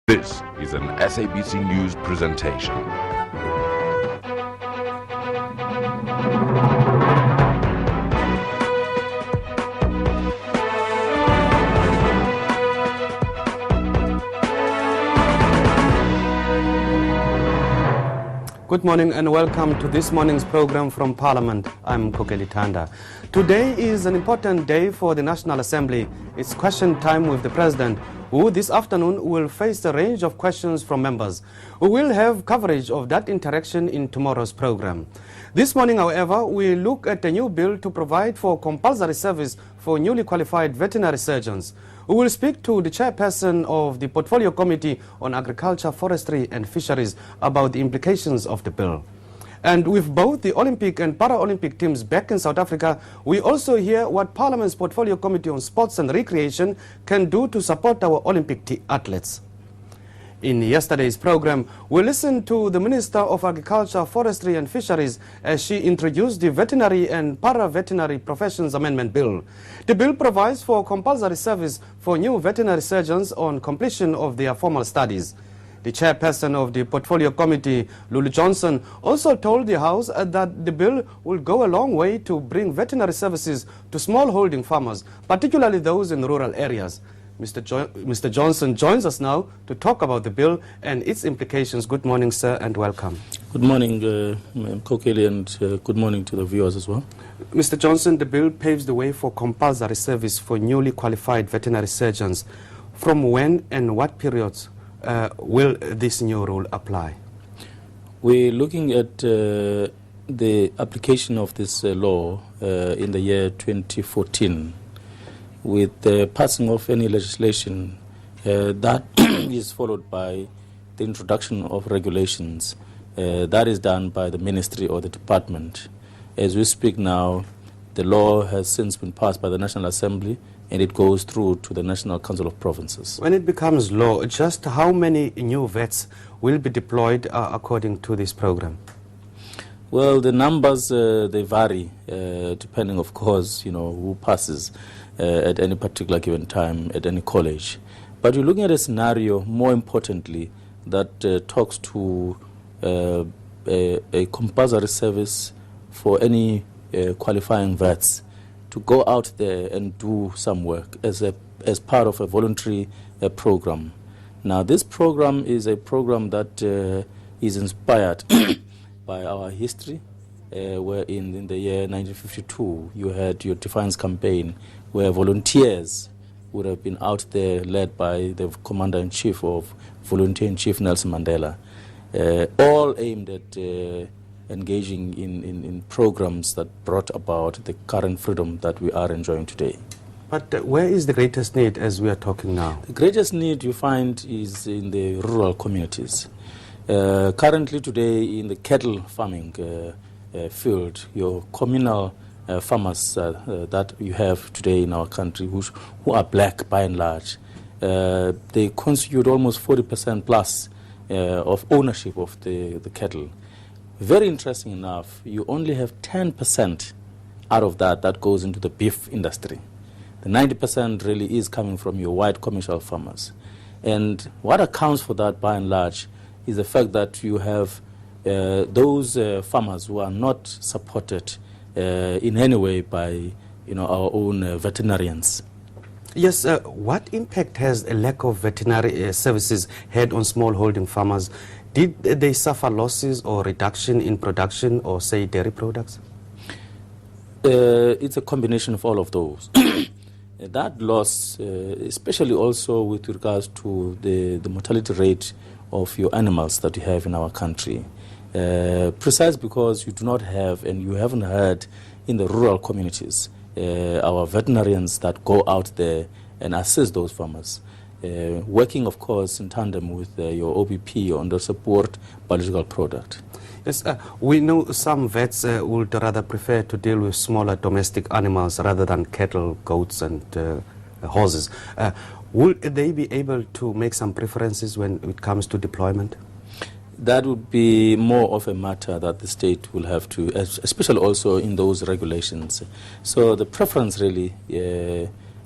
This is an SABC News presentation. Good morning and welcome to this morning's program from Parliament. I'm Kokeli Tanda. Today is an important day for the National Assembly. It's question time with the President, who this afternoon will face a range of questions from members. We will have coverage of that interaction in tomorrow's program. This morning, however, we look at a new bill to provide for compulsory service for newly qualified veterinary surgeons. We will speak to the chairperson of the Portfolio Committee on Agriculture, Forestry and Fisheries about the implications of the bill. And with both the Olympic and Para-Olympic teams back in South Africa, we also hear what Parliament's Portfolio Committee on Sports and Recreation can do to support our Olympic athletes. In yesterday's program, we listened to the Minister of Agriculture, Forestry and Fisheries as she introduced the Veterinary and Para-Veterinary Professions Amendment Bill. The bill provides for compulsory service for new veterinary surgeons on completion of their formal studies. The chairperson of the Portfolio Committee, Mlungisi Johnson, also told the House that the bill will go a long way to bring veterinary services to smallholding farmers, particularly those in rural areas. Mr. Johnson joins us now to talk about the bill and its implications. Good morning, sir, and welcome. Good morning, Kokeli, and good morning to the viewers as well. Mr. Johnson, the bill paves the way for compulsory service for newly qualified veterinary surgeons. From when and what periods will this new rule apply? We're looking at the application of this law in the year 2014. With the passing of any legislation, that is followed by the introduction of regulations. That is done by the ministry or the department. As we speak now, the law has since been passed by the National Assembly and it goes through to the National Council of Provinces. When it becomes law, just how many new vets will be deployed according to this program? Well, the numbers, they vary, depending, of course, who passes at any particular given time at any college. But you're looking at a scenario, more importantly, that talks to a compulsory service for any qualifying vets to go out there and do some work as part of a voluntary program. Now, this program is a program that is inspired by our history, where in the year 1952 you had your Defiance campaign, where volunteers would have been out there led by the Commander-in-Chief of Volunteer-in-Chief Nelson Mandela, all aimed at engaging in programs that brought about the current freedom that we are enjoying today. But where is the greatest need as we are talking now? The greatest need you find is in the rural communities. Currently today in the cattle farming field, your communal farmers that you have today in our country who are black by and large, they constitute almost 40% plus of ownership of the cattle. Very interesting enough, you only have 10% out of that goes into the beef industry. The 90% really is coming from your white commercial farmers. And what accounts for that by and large is the fact that you have those farmers who are not supported in any way by our own veterinarians. Yes, what impact has a lack of veterinary services had on smallholding farmers? Did they suffer losses or reduction in production or, say, dairy products? It's a combination of all of those. That loss, especially also with regards to the mortality rate of your animals that you have in our country, precisely because you do not have and you haven't heard in the rural communities our veterinarians that go out there and assist those farmers, working, of course, in tandem with your OBP on the support biological product. Yes, we know some vets would rather prefer to deal with smaller domestic animals rather than cattle, goats and horses. Will they be able to make some preferences when it comes to deployment? That would be more of a matter that the state will have to, especially also in those regulations. So the preference really,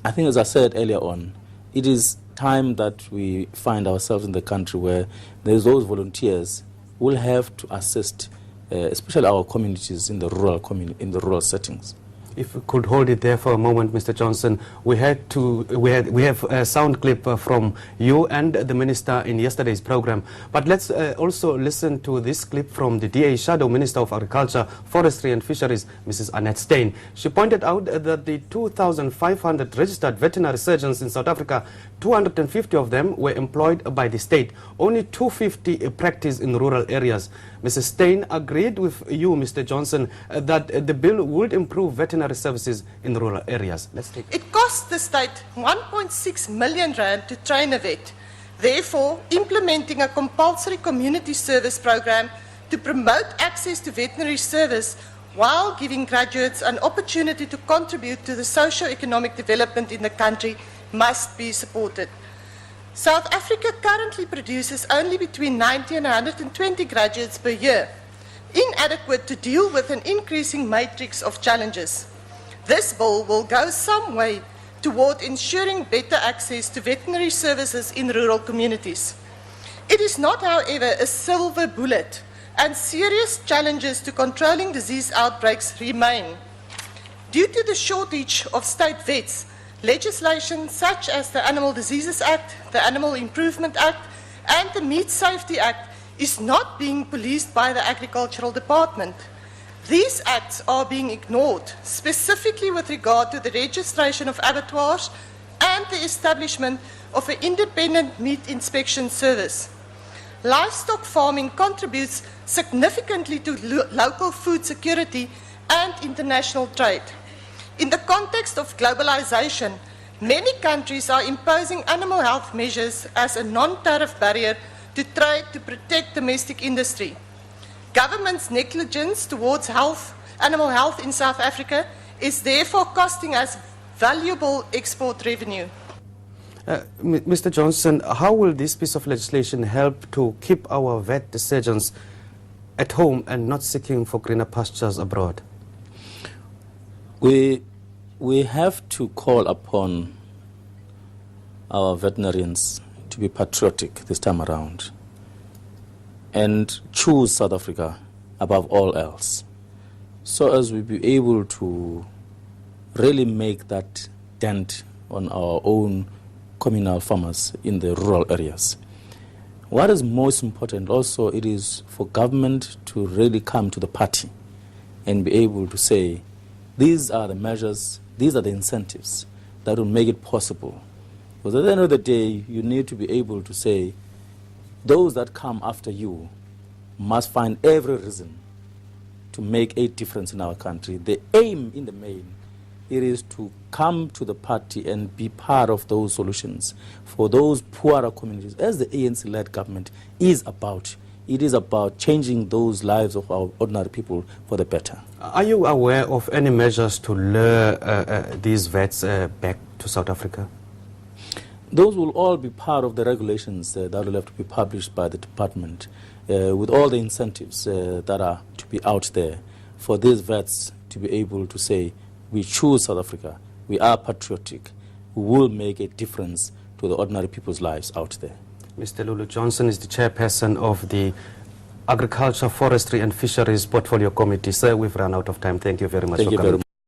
I think as I said earlier on, it is time that we find ourselves in the country where there's those volunteers will have to assist, especially our communities in the rural settings. If we could hold it there for a moment, Mr. Johnson, we have a sound clip from you and the Minister in yesterday's program. But let's also listen to this clip from the DA Shadow Minister of Agriculture, Forestry and Fisheries, Mrs. Annette Steyn. She pointed out that the 2,500 registered veterinary surgeons in South Africa, 250 of them were employed by the state. Only 250 practice in rural areas. Mrs. Steyn agreed with you, Mr. Johnson, that the bill would improve veterinary services in rural areas. Let's take it. It costs the state 1.6 million rand to train a vet. Therefore, implementing a compulsory community service program to promote access to veterinary service while giving graduates an opportunity to contribute to the socio-economic development in the country must be supported. South Africa currently produces only between 90 and 120 graduates per year, inadequate to deal with an increasing matrix of challenges. This bill will go some way toward ensuring better access to veterinary services in rural communities. It is not, however, a silver bullet, and serious challenges to controlling disease outbreaks remain. Due to the shortage of state vets, legislation such as the Animal Diseases Act, the Animal Improvement Act, and the Meat Safety Act is not being policed by the Agricultural Department. These acts are being ignored, specifically with regard to the registration of abattoirs and the establishment of an independent meat inspection service. Livestock farming contributes significantly to local food security and international trade. In the context of globalization, many countries are imposing animal health measures as a non-tariff barrier to trade to protect domestic industry. Government's negligence towards animal health in South Africa is therefore costing us valuable export revenue. Mr. Johnson, how will this piece of legislation help to keep our vet surgeons at home and not seeking for greener pastures abroad? We have to call upon our veterinarians to be patriotic this time around and choose South Africa above all else, so as we be able to really make that dent on our own communal farmers in the rural areas. What is most important also, it is for government to really come to the party and be able to say, these are the measures, these are the incentives that will make it possible. Because at the end of the day, you need to be able to say, those that come after you must find every reason to make a difference in our country. The aim in the main, it is to come to the party and be part of those solutions for those poorer communities, as the ANC-led government is about. It is about changing those lives of our ordinary people for the better. Are you aware of any measures to lure these vets back to South Africa? Those will all be part of the regulations that will have to be published by the department, with all the incentives that are to be out there for these vets to be able to say, we choose South Africa, we are patriotic, we will make a difference to the ordinary people's lives out there. Mr. Lulu Johnson is the chairperson of the Agriculture, Forestry and Fisheries Portfolio Committee. Sir, we've run out of time. Thank you very much for coming.